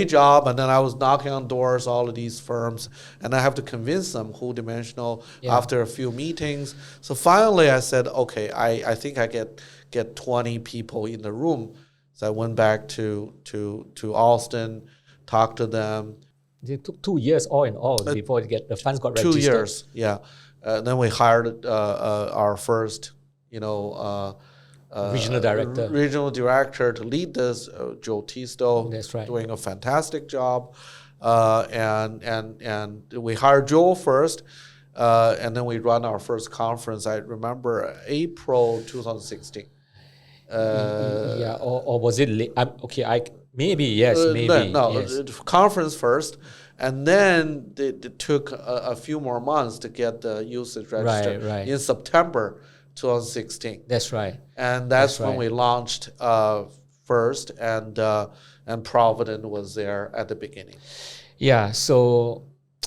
job, and then I was knocking on doors, all of these firms, and I have to convince them who dimensional after a few meetings. So finally I said, okay, I think I get 20 people in the room. So I went back to Austin, talked to them. It took 2 years all in all before the funds got registered. 2 years, yeah. Then we hired our first, regional director to lead this, Joe Tisto. That's right. Doing a fantastic job. And we hired Joe first, and then we run our first conference. I remember April 2016. Or was it late? Maybe, yes, maybe. No, yes. Conference first, and then it took a few more months to get the usage registered. Right. In September 2016. That's right. And that's when we launched first, and Providend was there at the beginning. Yeah, so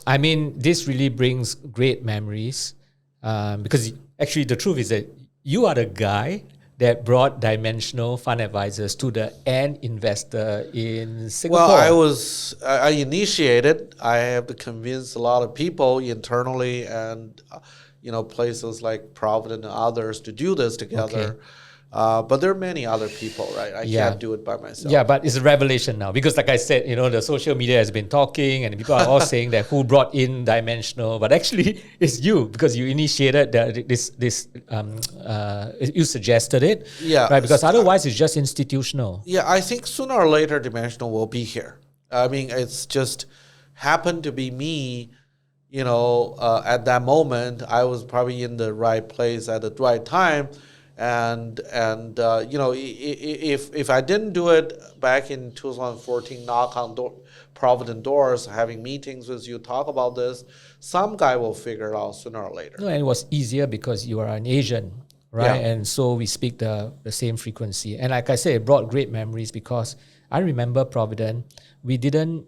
I mean, this really brings great memories, because actually the truth is that you are the guy that brought dimensional fund advisors to the end investor in Singapore. Well, I initiated. I have to convince a lot of people internally and places like Providend and others to do this together. Okay. But there are many other people, right? I can't do it by myself. Yeah, but it's a revelation now, because like I said, the social media has been talking and people are all saying that who brought in dimensional, but actually it's you, because you initiated you suggested it. Yeah. Right, because otherwise it's just institutional. Yeah, I think sooner or later dimensional will be here. I mean, it's just happened to be me. At that moment, I was probably in the right place at the right time. And if I didn't do it back in 2014, knock on Providend doors, having meetings with you, talk about this, some guy will figure it out sooner or later. No, and it was easier because you are an Asian, right? Yeah. And so we speak the same frequency. And like I said, it brought great memories, because I remember Providend, we didn't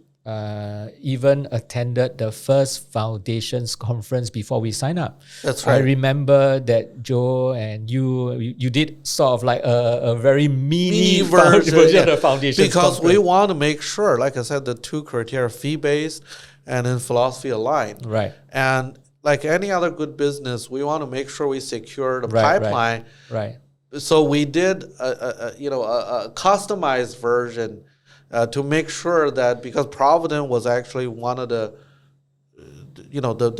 even attended the first Foundations conference before we signed up. That's right. I remember that Joe and you did sort of like a very mini version of the Foundations because conference. we want to make sure, like I said, the two criteria, fee-based and then philosophy aligned. Right. And like any other good business, we want to make sure we secure the pipeline. Right. So we did a customized version to make sure that, because Providend was actually one of the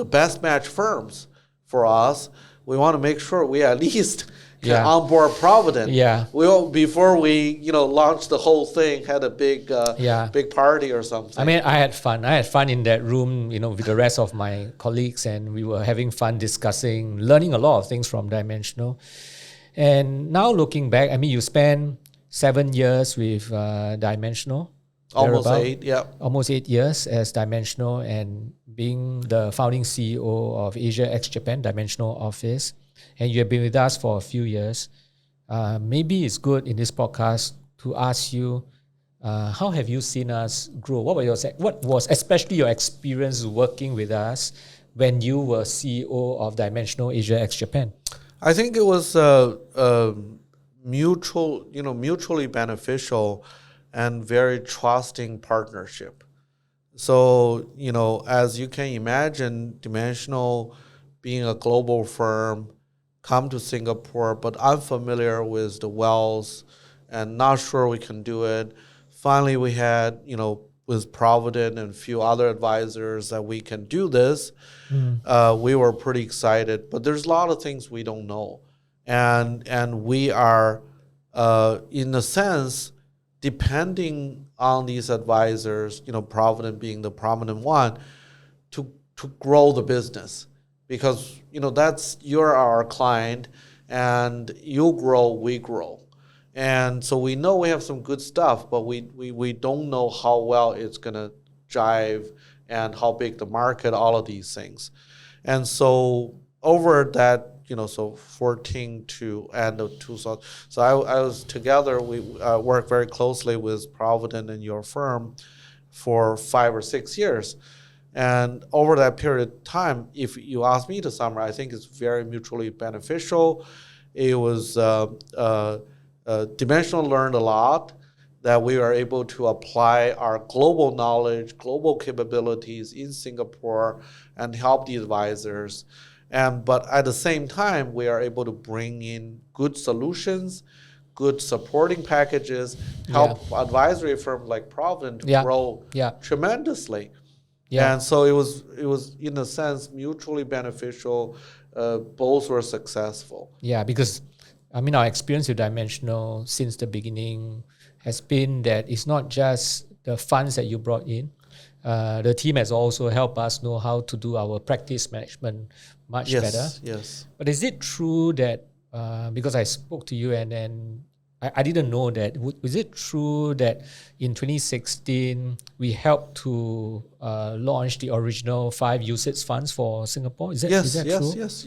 best match firms for us, we want to make sure we at least can onboard Providend. Yeah. Before we launch the whole thing, had a big big party or something. I mean, I had fun. I had fun in that room, with the rest of my colleagues, and we were having fun discussing, learning a lot of things from Dimensional. And now looking back, I mean, you spent 7 years with Dimensional, Almost thereabout. 8, yeah. Almost 8 years as Dimensional and being the founding CEO of Asia ex Japan Dimensional office. And you have been with us for a few years. Maybe it's good in this podcast to ask you, how have you seen us grow? What was especially your experience working with us when you were CEO of Dimensional Asia ex Japan? I think it was mutually beneficial and very trusting partnership. So, as you can imagine, Dimensional being a global firm, come to Singapore, but unfamiliar with the wealth and not sure we can do it. Finally, we had, with Providend and a few other advisors that we can do this. We were pretty excited, but there's a lot of things we don't know. And we are, in a sense, depending on these advisors, Providend being the prominent one, to grow the business. Because, you're our client, and you grow, we grow. And so we know we have some good stuff, but we don't know how well it's going to jive and how big the market, all of these things. And so over that, so 14 to end of 2000. So I was together, we worked very closely with Providend and your firm for 5 or 6 years. And over that period of time, if you ask me to summarize, I think it's very mutually beneficial. It was Dimensional learned a lot, that we are able to apply our global knowledge, global capabilities in Singapore and help the advisors. But at the same time, we are able to bring in good solutions, good supporting packages, help advisory firms like Providend to grow tremendously. Yeah. And so it was in a sense mutually beneficial. Both were successful. Yeah, because our experience with Dimensional since the beginning has been that it's not just the funds that you brought in. The team has also helped us know how to do our practice management much better. Yes. But is it true that, because I spoke to you and then I didn't know that, is it true that in 2016 we helped to launch the original 5 UCITS funds for Singapore? Is that true? Yes.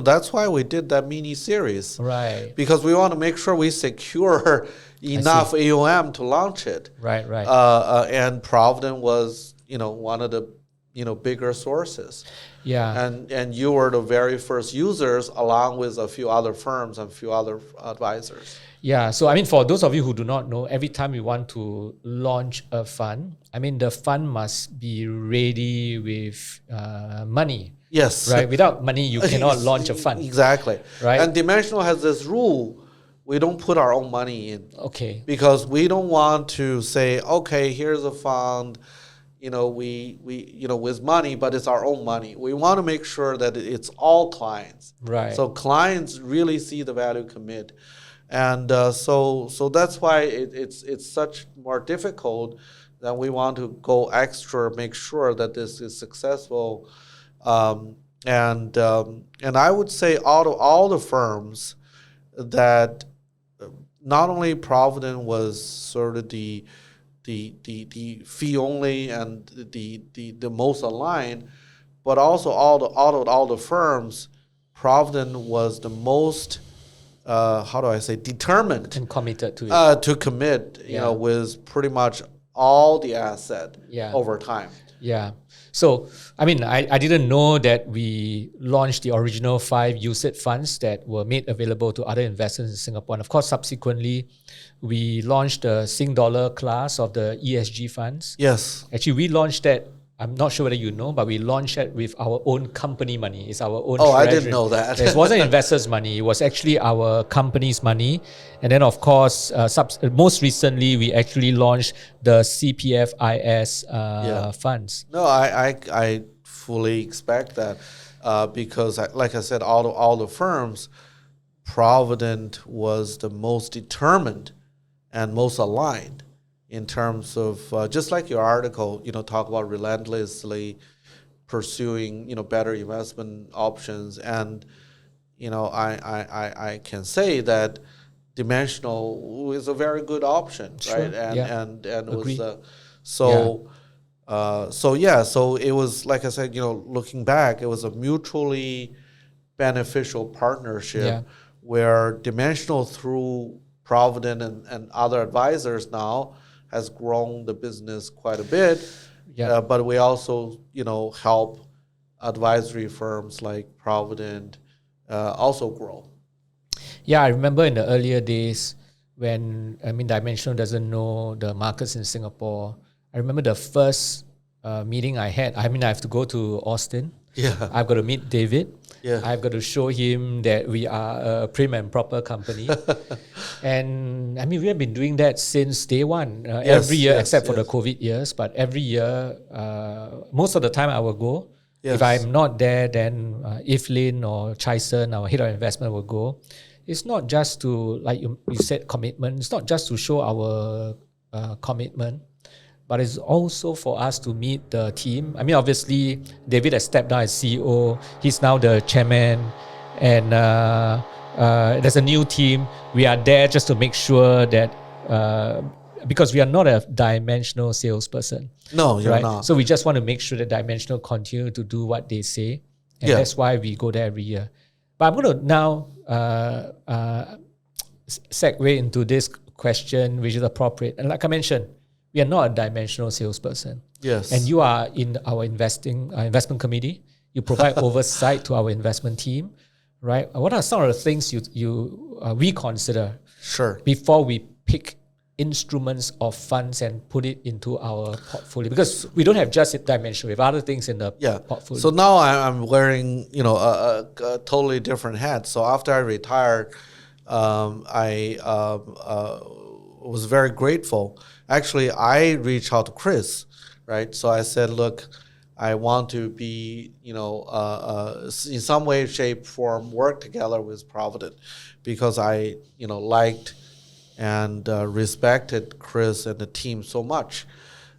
That's why we did that mini series. Right. Because we want to make sure we secure enough AUM to launch it. Right. And Providend was, one of the, bigger sources. Yeah. And you were the very first users along with a few other firms and a few other advisors. Yeah, so for those of you who do not know, every time we want to launch a fund, the fund must be ready with money. Yes. Right, without money, you cannot launch a fund. Exactly. Right. And Dimensional has this rule, we don't put our own money in. Okay. Because we don't want to say, okay, here's a fund, we with money, but it's our own money. We want to make sure that it's all clients. Right. So clients really see the value commit. And so that's why it's such more difficult that we want to go extra, make sure that this is successful. And I would say all the firms that not only Providend was sort of the fee only and the most aligned, but also all the firms, Providend was the most determined and committed to it. To commit, with pretty much all the asset over time. Yeah. So, I didn't know that we launched the original 5 UCITS funds that were made available to other investors in Singapore. And of course, subsequently, we launched the Sing Dollar class of the ESG funds. Yes. Actually, we launched that. I'm not sure whether you know, but we launched it with our own company money. It's our own treasury. I didn't know that. It wasn't investors' money. It was actually our company's money. And then, of course, most recently, we actually launched the CPFIS funds. No, I fully expect that because, like I said, all the firms, Providend was the most determined and most aligned. In terms of, just like your article, talk about relentlessly pursuing, better investment options. And, I can say that dimensional is a very good option, Sure. right? And Agree. was so. So it was, like I said, looking back, it was a mutually beneficial partnership where Dimensional, through Providend and other advisors now, has grown the business quite a bit. But we also, help advisory firms like Providend also grow. Yeah, I remember in the earlier days when, Dimensional doesn't know the markets in Singapore. I remember the first meeting I had. I have to go to Austin. Yeah. I've got to meet David. Yeah. I've got to show him that we are a prim and proper company. And we have been doing that since day one, every year, except for the COVID years. But every year, most of the time I will go. If I'm not there, then Evelyn or Chison, our head of investment, will go. It's not just to, like you said, commitment. It's not just to show our commitment, but it's also for us to meet the team. Obviously, David has stepped down as CEO. He's now the chairman. And there's a new team. We are there just to make sure that, because we are not a Dimensional salesperson. No, you're not. So we just want to make sure that Dimensional continue to do what they say. And that's why we go there every year. But I'm going to now segue into this question, which is appropriate. And like I mentioned, we are not a Dimensional salesperson. Yes. And you are in our investment committee. You provide oversight to our investment team, right? What are some of the things we consider before we pick instruments of funds and put it into our portfolio? Because we don't have just Dimensional, we have other things in the portfolio. So now I'm wearing a totally different hat. So after I retired, I was very grateful. Actually, I reached out to Chris, right? So I said, look, I want to be, in some way, shape, form, work together with Providend, because I, liked and respected Chris and the team so much,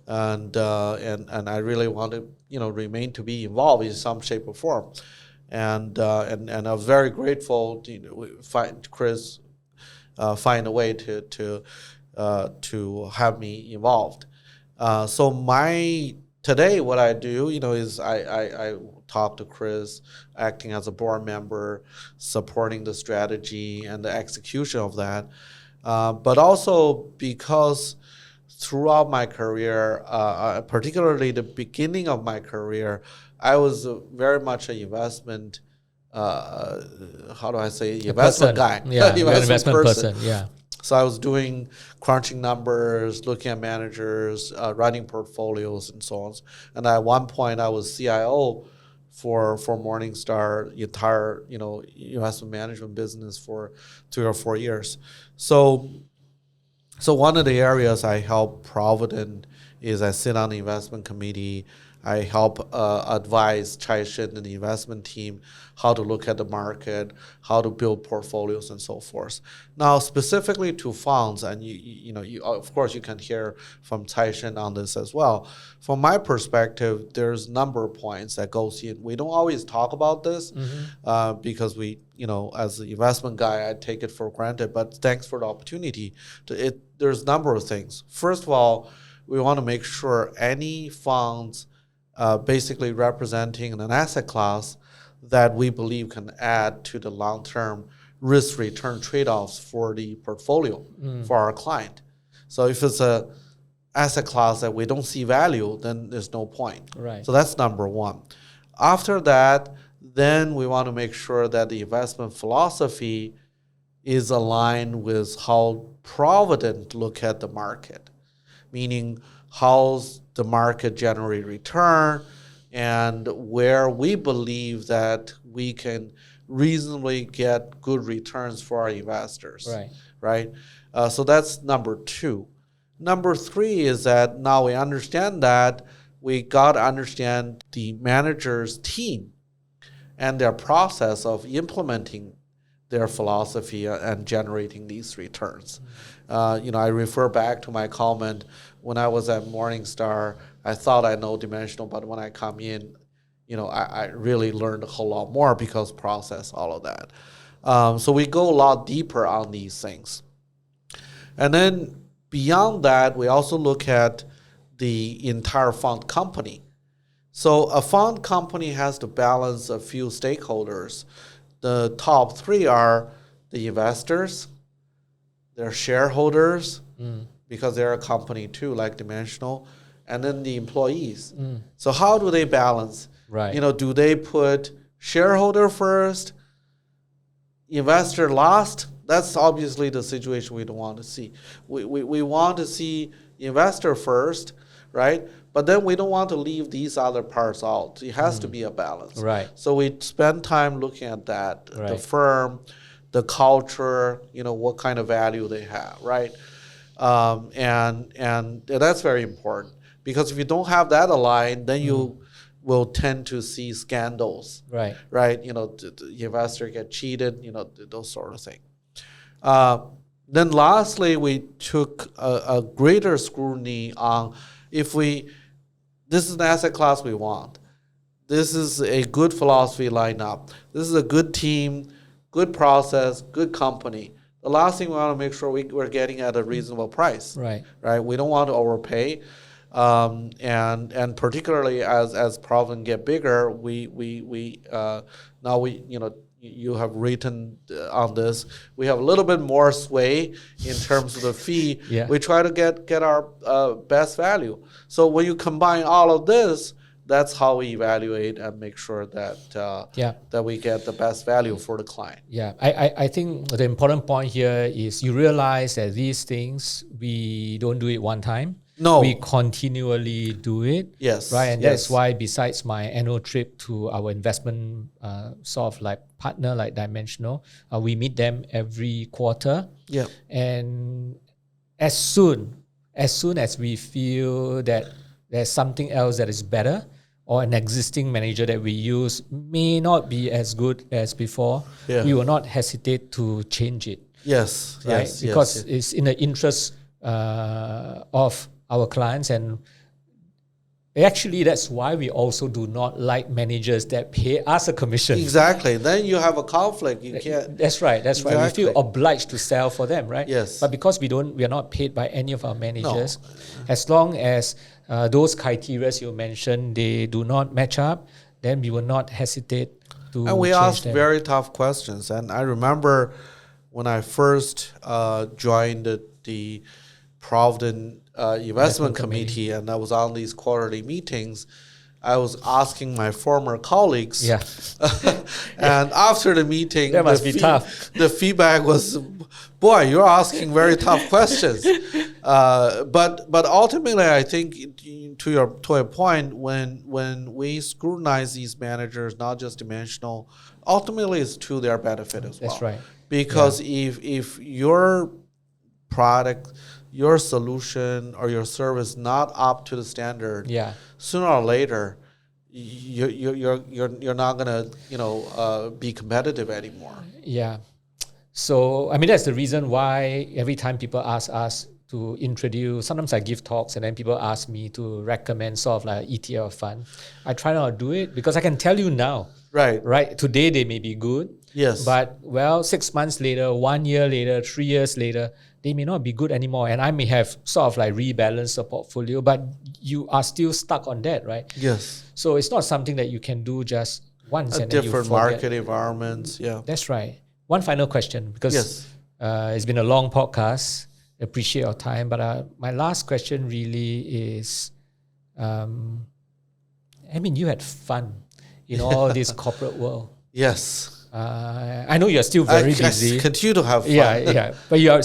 and I really want to, remain to be involved in some shape or form, and I was very grateful to find Chris find a way to have me involved. So today, what I do, is I talk to Chris, acting as a board member, supporting the strategy and the execution of that. But also because throughout my career, particularly the beginning of my career, I was very much an investment, investment guy. Yeah, investment person. Yeah. So I was crunching numbers, looking at managers, running portfolios, and so on. And at one point, I was CIO for Morningstar, entire investment management business for 3 or 4 years. So one of the areas I help Providend is I sit on the investment committee. I help advise Chai-Shin and the investment team how to look at the market, how to build portfolios, and so forth. Now, specifically to funds, and you of course you can hear from Chai-Shin on this as well. From my perspective, there's a number of points that goes in. We don't always talk about this because we, as an investment guy, I take it for granted. But thanks for the opportunity. There's a number of things. First of all, we want to make sure any funds basically representing an asset class that we believe can add to the long-term risk-return trade-offs for the portfolio for our client. So if it's a asset class that we don't see value, then there's no point. Right. So that's number one. After that, then we want to make sure that the investment philosophy is aligned with how Providend look at the market, meaning how's the market generate return, and where we believe that we can reasonably get good returns for our investors. Right? So that's number two. Number three is that now we understand that we got to understand the manager's team and their process of implementing their philosophy and generating these returns. I refer back to my comment when I was at Morningstar. I thought I know Dimensional, but when I come in, I really learned a whole lot more because process all of that. So we go a lot deeper on these things. And then beyond that, we also look at the entire fund company. So a fund company has to balance a few stakeholders. The top three are the investors, their shareholders, because they're a company too, like Dimensional, and then the employees. So how do they balance? Right. Do they put shareholder first, investor last? That's obviously the situation we don't want to see. We want to see investor first, right? But then we don't want to leave these other parts out. It has to be a balance. Right. So we spend time looking at that, the Right. firm, the culture, what kind of value they have, right? And that's very important, because if you don't have that aligned, then you will tend to see scandals, Right. right? The investor get cheated, those sort of things. Then lastly, we took a greater scrutiny on this is an asset class we want. This is a good philosophy lineup. This is a good team, good process, good company. The last thing we want to make sure we're getting at a reasonable price. Right. Right. We don't want to overpay. And particularly as Providend get bigger, you have written on this, we have a little bit more sway in terms of the fee. Yeah. We try to get our best value. So when you combine all of this, that's how we evaluate and make sure that we get the best value for the client. Yeah, I think the important point here is you realize that these things, we don't do it one time. No. We continually do it. Yes. Right. And yes. that's why, besides my annual trip to our investment sort of like partner, like Dimensional, we meet them every quarter. Yeah. And as soon as we feel that there's something else that is better, or an existing manager that we use may not be as good as before, we will not hesitate to change it. Yes. Right? Yes. Because yes. it's in the interest of our clients, and actually that's why we also do not like managers that pay us a commission. Exactly. Then you have a conflict. You can't. That's right. Exactly. We feel obliged to sell for them, right? Yes. But because we are not paid by any of our managers, as long as those criteria you mentioned, they do not match up, then we will not hesitate to And we change asked them. very tough questions. And I remember when I first joined the Providend Investment Committee, and I was on these quarterly meetings, I was asking my former colleagues. Yeah. And after the meeting, that must be tough. The feedback was, boy, you're asking very tough questions. But ultimately, I think to a point, when we scrutinize these managers, not just Dimensional, ultimately it's to their benefit as well. That's right. Because if your product, your solution or your service not up to the standard, sooner or later, you're not gonna be competitive anymore. Yeah. So I mean that's the reason why every time people ask us to introduce, sometimes I give talks and then people ask me to recommend sort of like ETF fund. I try not to do it because I can tell you now. Right. Today they may be good. Yes. But 6 months later, 1 year later, 3 years later, they may not be good anymore. And I may have sort of like rebalanced the portfolio, but you are still stuck on that, right? Yes. So it's not something that you can do just once and then you different forget. market environments. Yeah. That's right. One final question, because it's been a long podcast. Appreciate your time. But my last question really is, you had fun in all this corporate world. Yes. I know you're still very busy. I continue to have fun. Yeah. But you're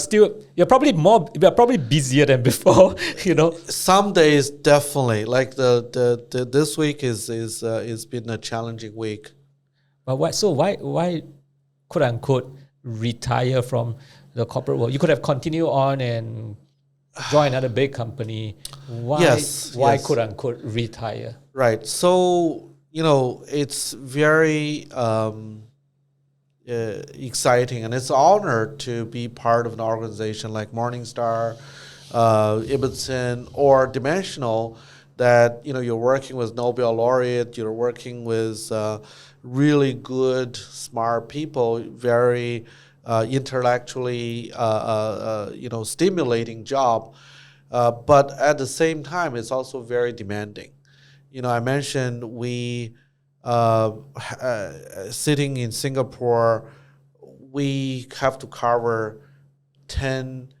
probably busier than before, Some days definitely. Like the this week is been a challenging week. But why quote unquote retire from the corporate world? You could have continued on and join another big company. Why quote unquote retire? Right. So, it's very exciting, and it's an honor to be part of an organization like Morningstar, Ibbotson, or Dimensional, that you're working with Nobel laureate, you're working with really good, smart people, very intellectually, stimulating job. But at the same time, it's also very demanding. I mentioned we sitting in Singapore, we have to cover 10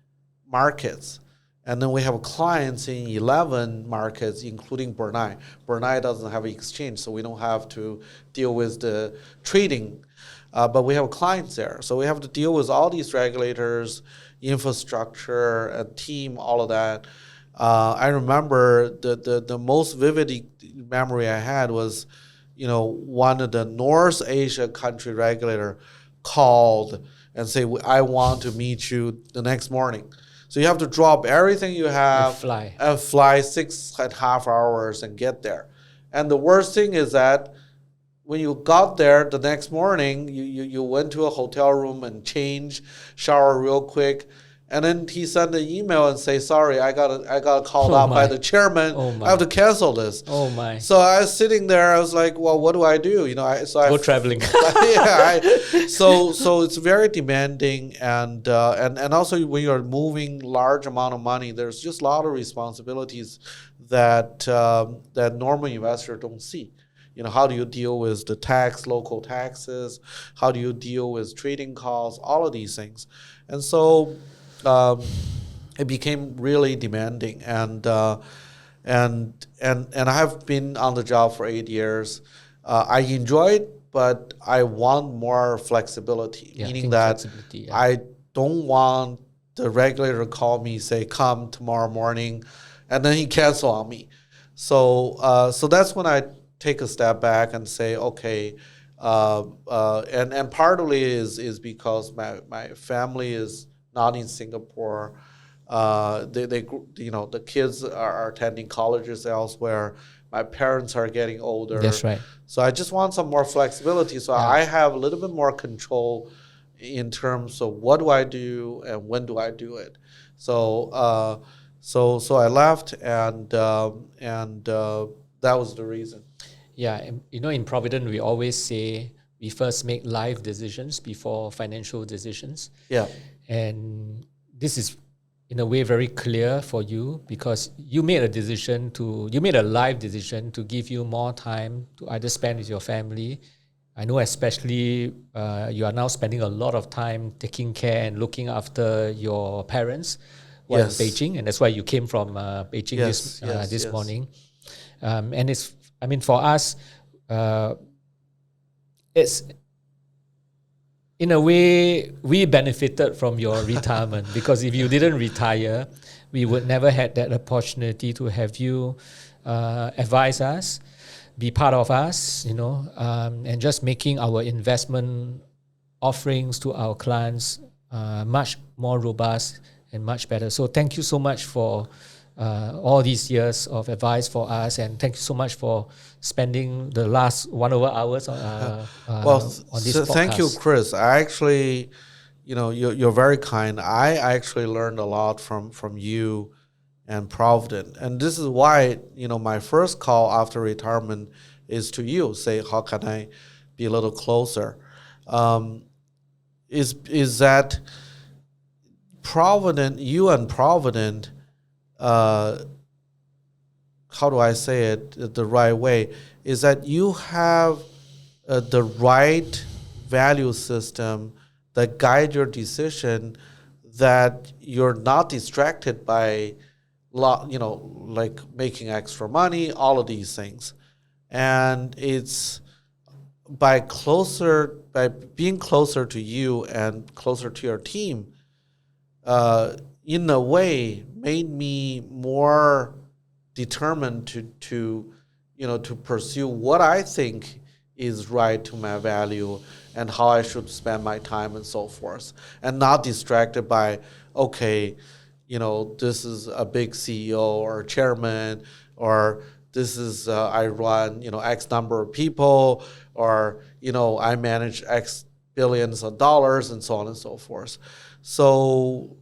markets. And then we have clients in 11 markets, including Brunei. Brunei doesn't have an exchange, so we don't have to deal with the trading. But we have clients there. So we have to deal with all these regulators, infrastructure, and team, all of that. I remember the most vivid memory I had was, one of the North Asia country regulator called and say, I want to meet you the next morning. So you have to drop everything you have and fly 6.5 hours and get there. And the worst thing is that when you got there the next morning, you went to a hotel room and changed, shower real quick. And then he sent an email and say, sorry, I got called out by the chairman. I have to cancel this. Oh my! So I was sitting there. I was like, well, what do I do? Go traveling. So it's very demanding, and also when you're moving large amount of money, there's just a lot of responsibilities that normal investors don't see. How do you deal with the local taxes? How do you deal with trading costs? All of these things, and so. It became really demanding, and I have been on the job for 8 years. I enjoy it, but I want more flexibility, meaning that I don't want the regulator to call me, say, come tomorrow morning, and then he cancel on me. So that's when I take a step back and say, okay, and partly is because my family is not in Singapore. The kids are attending colleges elsewhere. My parents are getting older. That's right. So I just want some more flexibility. So I have a little bit more control in terms of what do I do and when do I do it. So I left, and that was the reason. Yeah, in Providend, we always say we first make life decisions before financial decisions. Yeah. And this is, in a way, very clear for you because you made a life decision to give you more time to either spend with your family. I know especially you are now spending a lot of time taking care and looking after your parents while in Beijing, and that's why you came from Beijing this morning. And for us, it's in a way, we benefited from your retirement because if you didn't retire, we would never had that opportunity to have you advise us, be part of us, and just making our investment offerings to our clients much more robust and much better. So thank you so much for all these years of advice for us, and thank you so much for spending the last 1 hours on this podcast. Thank you, Chris. I actually, you're very kind. I actually learned a lot from you and Providend, and this is why my first call after retirement is to you. Say, how can I be a little closer? Is that Providend? You and Providend. How do I say it the right way, is that you have the right value system that guide your decision, that you're not distracted by, like making extra money, all of these things. And it's by being closer to you and closer to your team, in a way made me more determined to pursue what I think is right to my value and how I should spend my time and so forth, and not distracted by, okay, this is a big CEO or chairman, or this is I run X number of people, or I manage X billions of dollars, and so on and so forth. So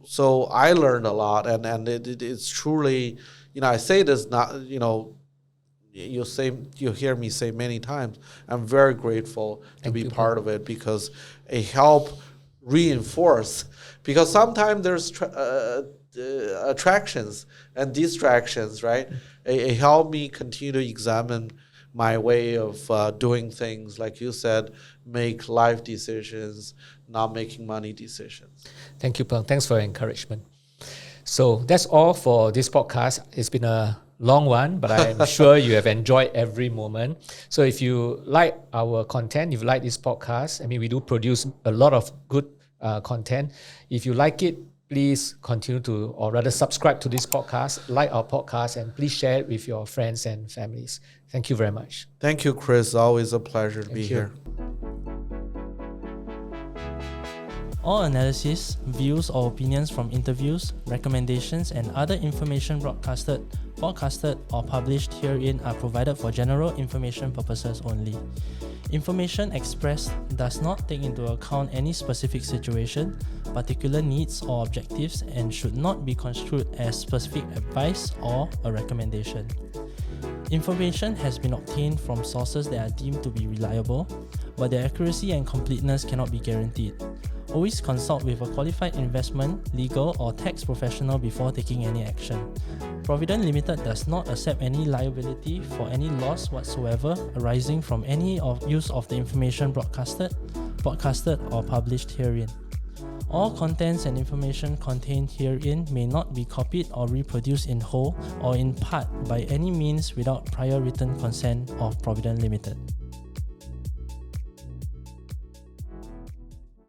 I learned a lot, and it's truly, I say this not, you hear me say many times, I'm very grateful to be part of it, because it helped reinforce, because sometimes there's attractions and distractions, right? It helped me continue to examine my way of doing things, like you said, make life decisions, not making money decisions. Thank you, Peng. Thanks for your encouragement. So that's all for this podcast. It's been a long one, but I'm sure you have enjoyed every moment. So if you like our content, if you like this podcast, we do produce a lot of good content. If you like it, please continue to, or rather subscribe to this podcast, like our podcast, and please share it with your friends and families. Thank you very much. Thank you, Chris. Always a pleasure to be here. All analysis, views or opinions from interviews, recommendations and other information broadcasted, podcasted or published herein are provided for general information purposes only. Information expressed does not take into account any specific situation, particular needs or objectives, and should not be construed as specific advice or a recommendation. Information has been obtained from sources that are deemed to be reliable, but their accuracy and completeness cannot be guaranteed. Always consult with a qualified investment, legal or tax professional before taking any action. Providend Limited does not accept any liability for any loss whatsoever arising from any use of the information broadcasted or published herein. All contents and information contained herein may not be copied or reproduced in whole or in part by any means without prior written consent of Providend Limited.